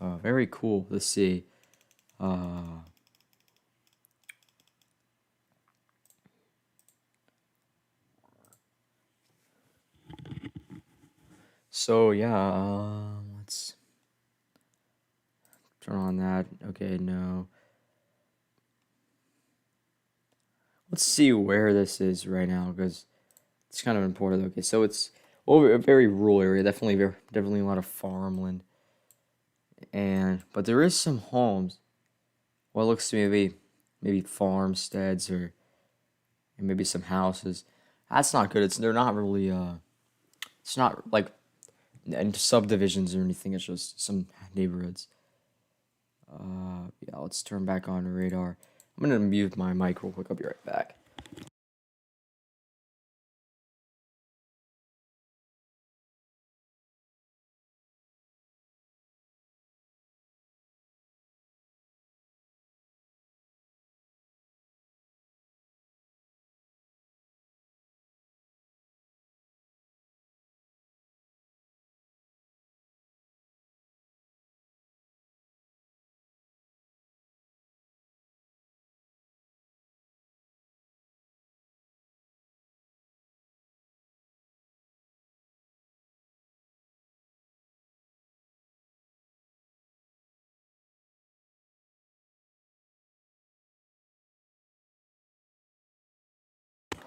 Speaker 1: Very cool to see. So yeah, let's turn on that. Okay, no. Let's see where this is right now because it's kind of important. Okay, so it's over a very rural area. Definitely a lot of farmland. But there is some homes. What looks to me maybe farmsteads or maybe some houses. That's not good. They're not really it's not like into subdivisions or anything. It's just some neighborhoods. Yeah, let's turn back on radar. I'm gonna mute my mic real quick. I'll be right back.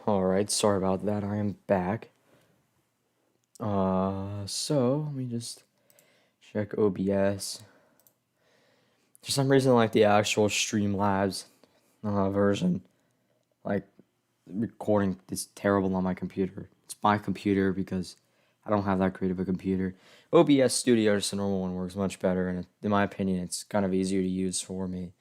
Speaker 1: All right, sorry about that. I am back. So let me just check OBS. For some reason, like the actual Streamlabs version, like recording is terrible on my computer. It's my computer because I don't have that great of a computer. OBS Studio, just a normal one, works much better, and in my opinion, it's kind of easier to use for me.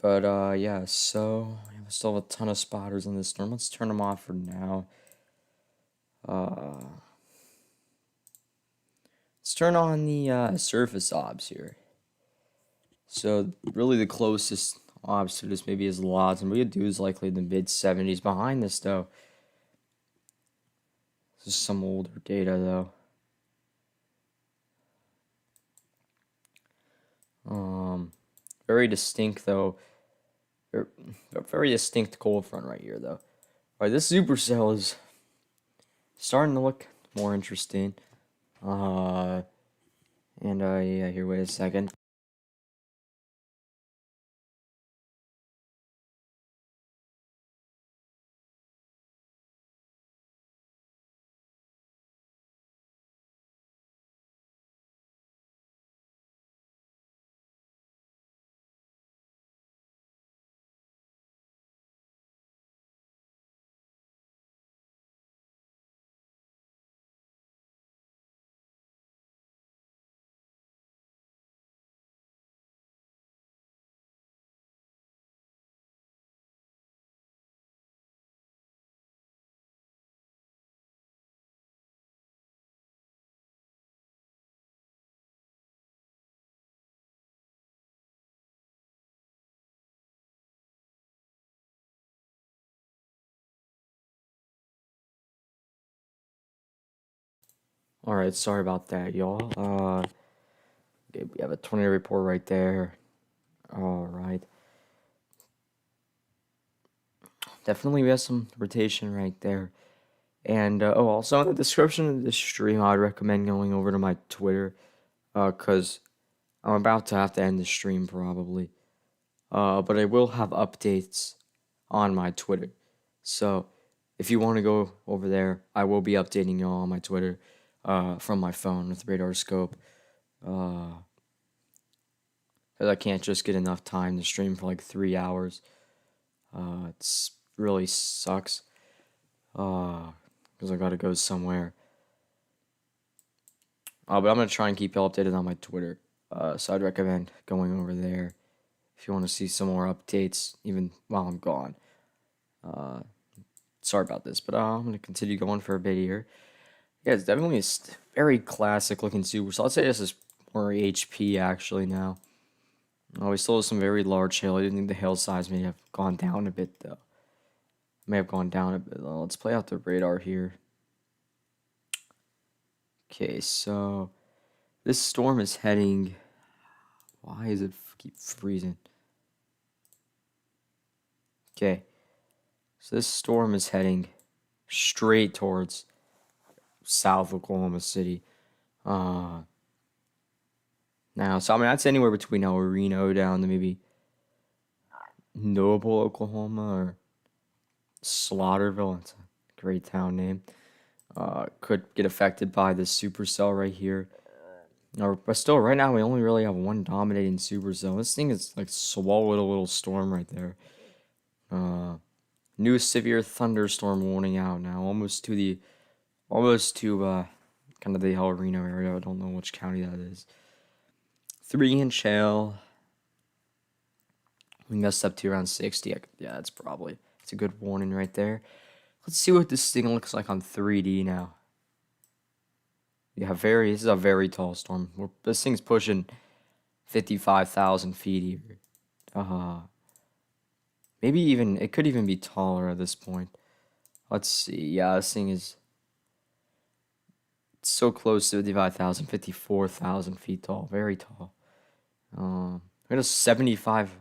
Speaker 1: But yeah, so we still have a ton of spotters in this storm. Let's turn them off for now. Let's turn on the surface obs here. So really the closest obs to this maybe is lots, and we could do is likely the mid 70s. Behind this though, this is some older data though. Very distinct though. Very distinct cold front right here though. Alright, this supercell is starting to look more interesting. Yeah, here, wait a second. Alright, sorry about that, y'all. Okay, we have a tornado report right there. Alright. Definitely we have some rotation right there. And, also in the description of this stream, I'd recommend going over to my Twitter, because I'm about to have to end the stream probably. But I will have updates on my Twitter. So, if you want to go over there, I will be updating y'all on my Twitter, from my phone with Radar Scope. Because I can't just get enough time to stream for like 3 hours. It's really sucks. Because I gotta go somewhere. But I'm gonna try and keep you updated on my Twitter. So I'd recommend going over there if you want to see some more updates, even while I'm gone. Sorry about this, but I'm gonna continue going for a bit here. Yeah, it's definitely a very classic looking super. So I'd say this is more HP actually now. We still have some very large hail. I think the hail size may have gone down a bit though. May have gone down a bit. Let's play out the radar here. Okay, so this storm is heading. Why is it keep freezing? Okay, so this storm is heading straight towards South Oklahoma City. Now, so I mean that's anywhere between El Reno down to maybe Noble, Oklahoma, or Slaughterville. It's a great town name. Could get affected by this supercell right here. But still, right now we only really have one dominating supercell. This thing is like swallowed a little storm right there. New severe thunderstorm warning out now, almost to kind of the El Reno area. I don't know which county that is. 3-inch hail. We messed up to around 60. Yeah, it's a good warning right there. Let's see what this thing looks like on 3D now. Yeah, this is a very tall storm. This thing's pushing 55,000 feet here. Maybe even, it could even be taller at this point. Let's see. Yeah, this thing is so close to 55,000, 54,000 feet tall. Very tall. We had a 75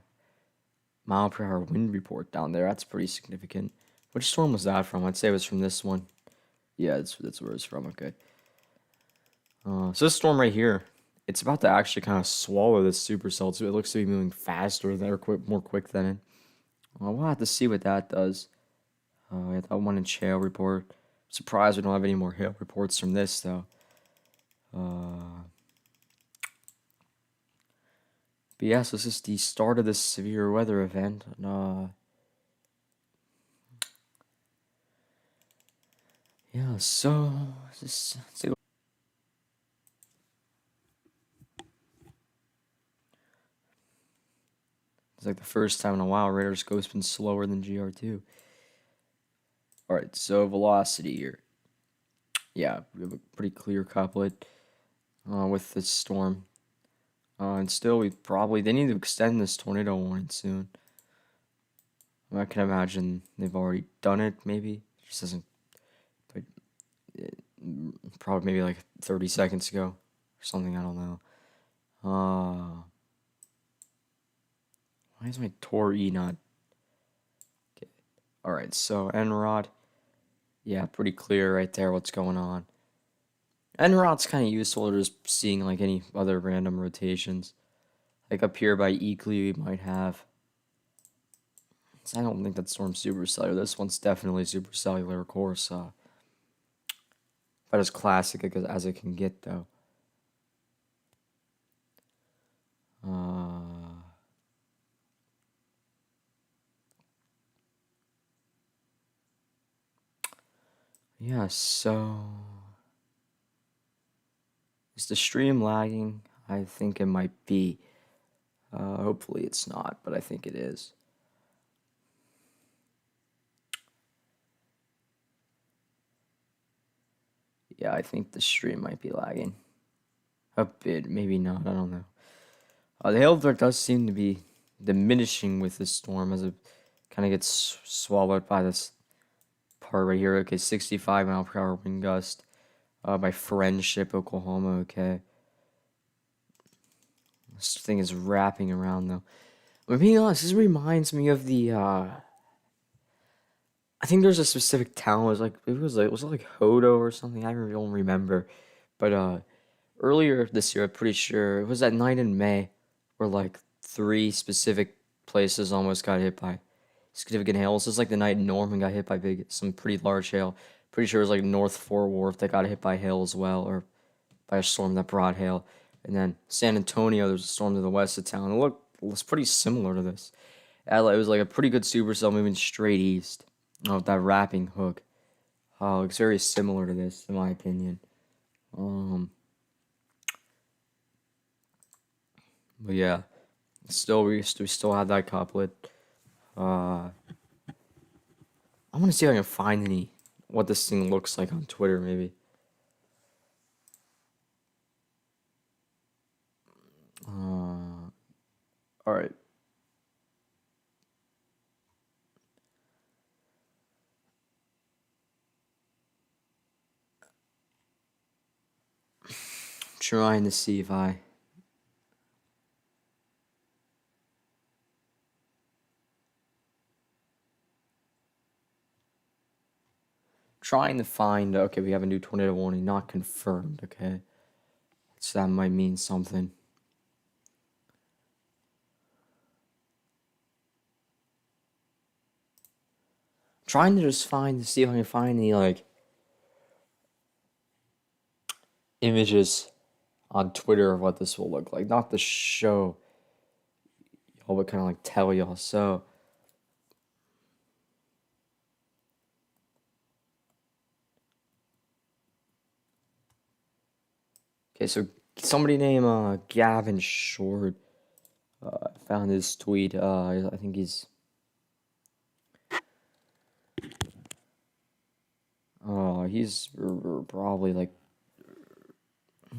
Speaker 1: mile per hour wind report down there. That's pretty significant. Which storm was that from? I'd say it was from this one. Yeah, that's where it's from. Okay. So this storm right here, it's about to actually kind of swallow this supercell. So it looks to be moving faster more quick than it. We'll have to see what that does. We had that 1-inch hail report. I'm surprised we don't have any more hail reports from this though. But yeah, so this is the start of this severe weather event. Yeah, so let's see. It's like the first time in a while Radar Scope's been slower than GR2. Alright, so velocity here. Yeah, we have a pretty clear couplet. with this storm. And still, they need to extend this tornado warning soon. I can imagine they've already done it. Maybe it just doesn't. Like, probably maybe like 30 seconds ago or something. I don't know. Why is my Tor E not? Okay. All right. So Enrod. Yeah, pretty clear right there what's going on. Enrod's kind of useful to just seeing like any other random rotations. Like up here by Eakly, we might have. I don't think that storm's supercellular. This one's definitely supercellular, of course. But as classic as it can get, though. Yeah, so is the stream lagging? I think it might be. Hopefully it's not, but I think it is. Yeah, I think the stream might be lagging. A bit, maybe not, I don't know. The hail threat does seem to be diminishing with this storm as it kind of gets swallowed by this part right here. Okay, 65-mile-per-hour wind gust by Friendship, Oklahoma. Okay. This thing is wrapping around, though. But being honest, this reminds me of the, I think there's a specific town. Was it like Hodo or something? I don't remember. But, earlier this year, I'm pretty sure, it was that night in May where, like, 3 specific places almost got hit by significant hail. This is like the night Norman got hit by some pretty large hail. Pretty sure it was like North Fort Worth that got hit by hail as well, or by a storm that brought hail. And then San Antonio, there's a storm to the west of town. It was pretty similar to this. It was like a pretty good supercell moving straight east. Oh, that wrapping hook. It's very similar to this, in my opinion. But yeah, we still have that couplet. I want to see if I can find what this thing looks like on Twitter, maybe. All right. Trying to see if I. Trying to find. Okay, we have a new tornado warning, not confirmed. Okay, so that might mean something. Trying to just see if I can find any like images on Twitter of what this will look like. Not the show y'all, but kind of like tell y'all. So okay, so somebody named Gavin Short found his tweet. I think he's. He's probably like.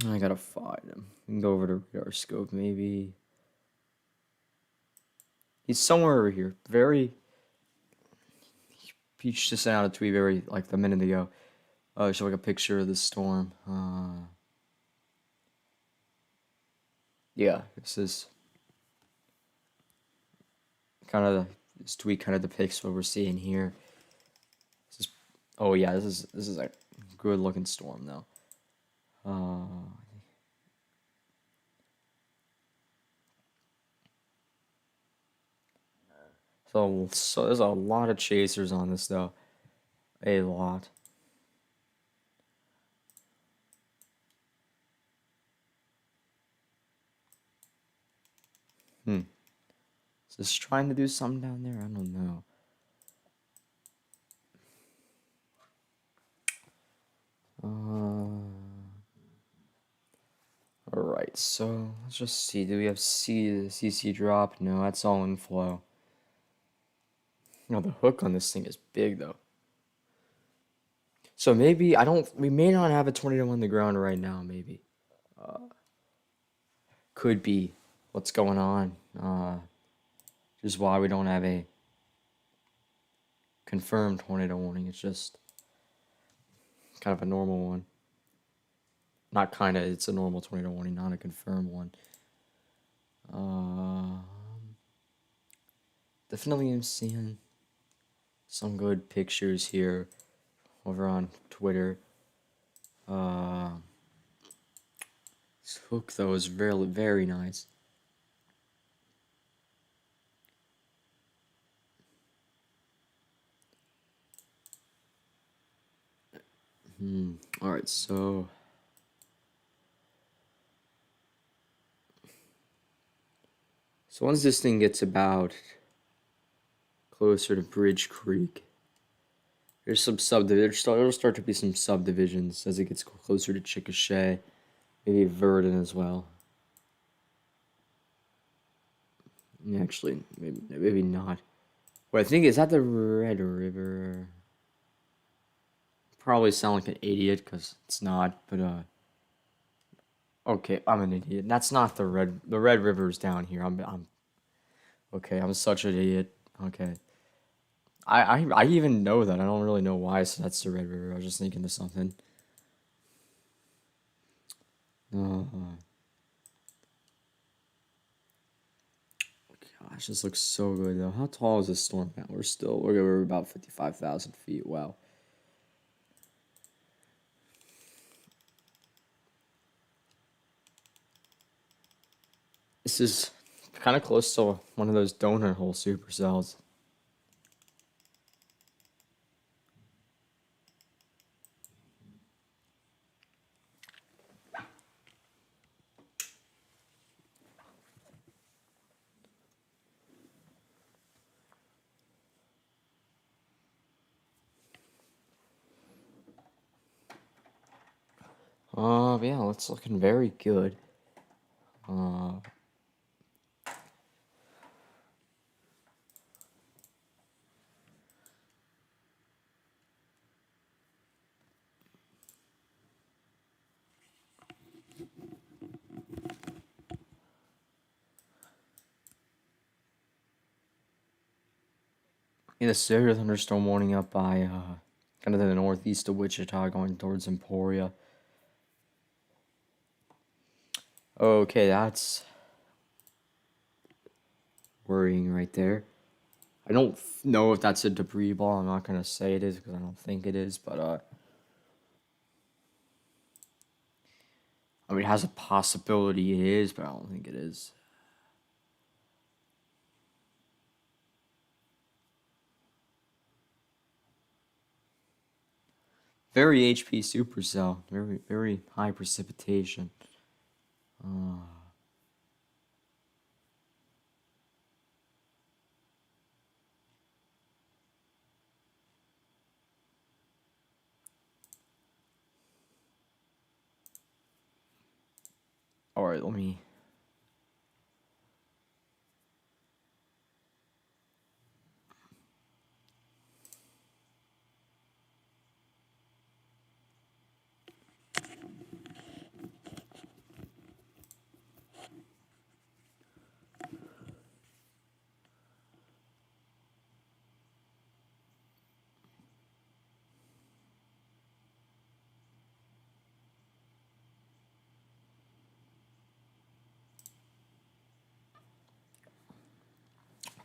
Speaker 1: I gotta find him. We can go over to Radar Scope, maybe. He's somewhere over here. He just sent out a tweet like a minute ago. Show like a picture of the storm. Yeah, this tweet kind of depicts what we're seeing here. Oh yeah, this is a good looking storm though. So there's a lot of chasers on this though. A lot. Is this trying to do something down there? I don't know. Alright, so let's just see. Do we have CC drop? No, that's all in flow. No, the hook on this thing is big though. So maybe we may not have a tornado on the ground right now, maybe. could be what's going on. Just why we don't have a confirmed tornado warning. It's just kind of a normal one. Not kind of, it's a normal tornado warning, not a confirmed one. Definitely am seeing some good pictures here over on Twitter. This hook though is very, very nice. All right, so once this thing gets about closer to Bridge Creek, there's some there'll start to be some subdivisions as it gets closer to Chickasha, maybe Verdon as well. Actually, maybe not. Well, I think, is that the Red River? Probably sound like an idiot because it's not, but okay, I'm an idiot. That's not the Red River is down here. I'm okay. I'm such an idiot. Okay. I even know that. I don't really know why, so that's the Red River. I was just thinking of something. Gosh, this looks so good though. How tall is this storm now? We're about 55,000 feet. Wow. This is kind of close to one of those donut hole supercells. Yeah, it's looking very good. Yeah, the severe thunderstorm warning up by kind of the northeast of Wichita, going towards Emporia. Okay, that's worrying right there. I don't know if that's a debris ball. I'm not gonna say it is because I don't think it is, but I mean, it has a possibility it is, but I don't think it is. Very HP supercell. Very, very high precipitation. All right, let me.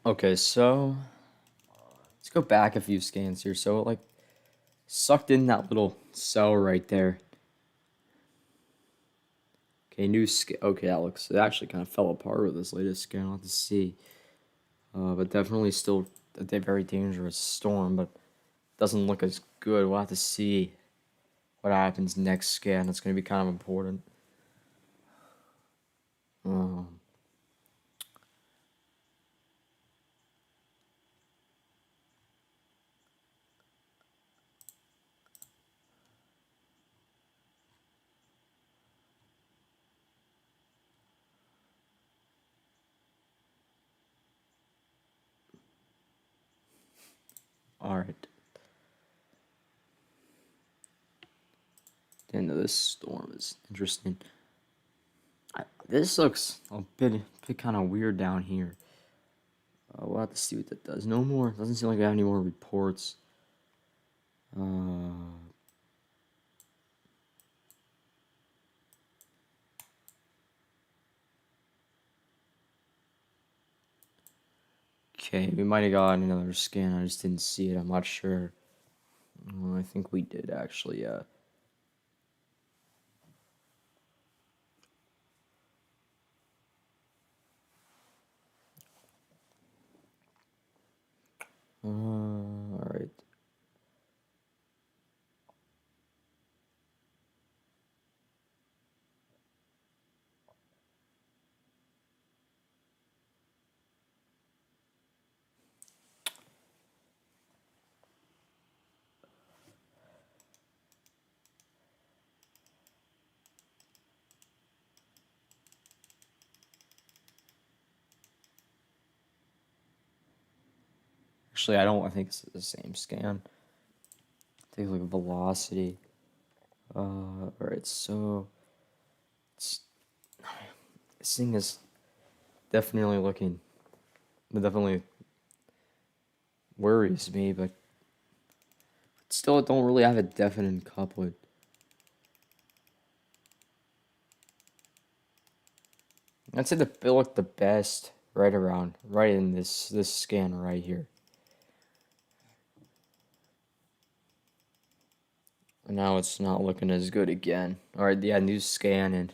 Speaker 1: Okay, so let's go back a few scans here. So it, like, sucked in that little cell right there. Okay, new scan. Okay, it actually kind of fell apart with this latest scan. I'll have to see. But definitely still a very dangerous storm, but doesn't look as good. We'll have to see what happens next scan. It's going to be kind of important. Um, all right. The end of this storm is interesting. This looks a bit kind of weird down here. We'll have to see what that does. No more. Doesn't seem like I have any more reports. Uh, okay, we might have gotten another scan. I just didn't see it. I'm not sure. I think we did actually. Yeah. All right. Actually, I don't. I think it's the same scan. Take a look at velocity. All right. So it's, this thing is definitely looking. It definitely worries me, but still, it don't really have a definite couplet. I'd say it looked the best right in this scan right here. And now it's not looking as good again. All right, yeah, new scan, and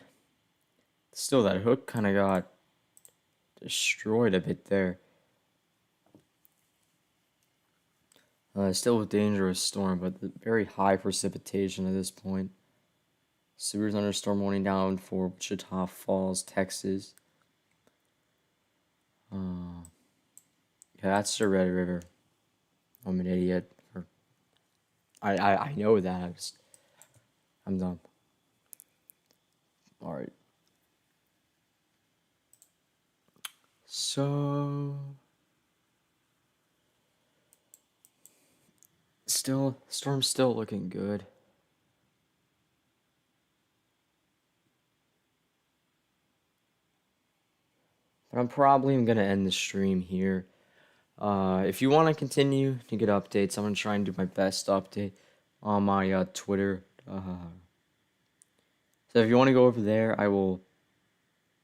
Speaker 1: still that hook kind of got destroyed a bit there. Still a dangerous storm, but very high precipitation at this point. Severe thunderstorm warning down for Wichita Falls, Texas. Yeah, that's the Red River. I'm an idiot. I know that. I'm dumb. All right. So storm's still looking good. But I'm probably gonna end the stream here. If you want to continue to get updates, I'm gonna try and do my best to update on my Twitter. So if you want to go over there, I will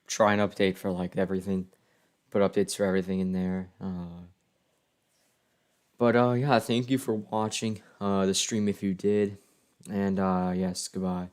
Speaker 1: try and update for like everything, put updates for everything in there. But yeah, thank you for watching the stream if you did, and yes, goodbye.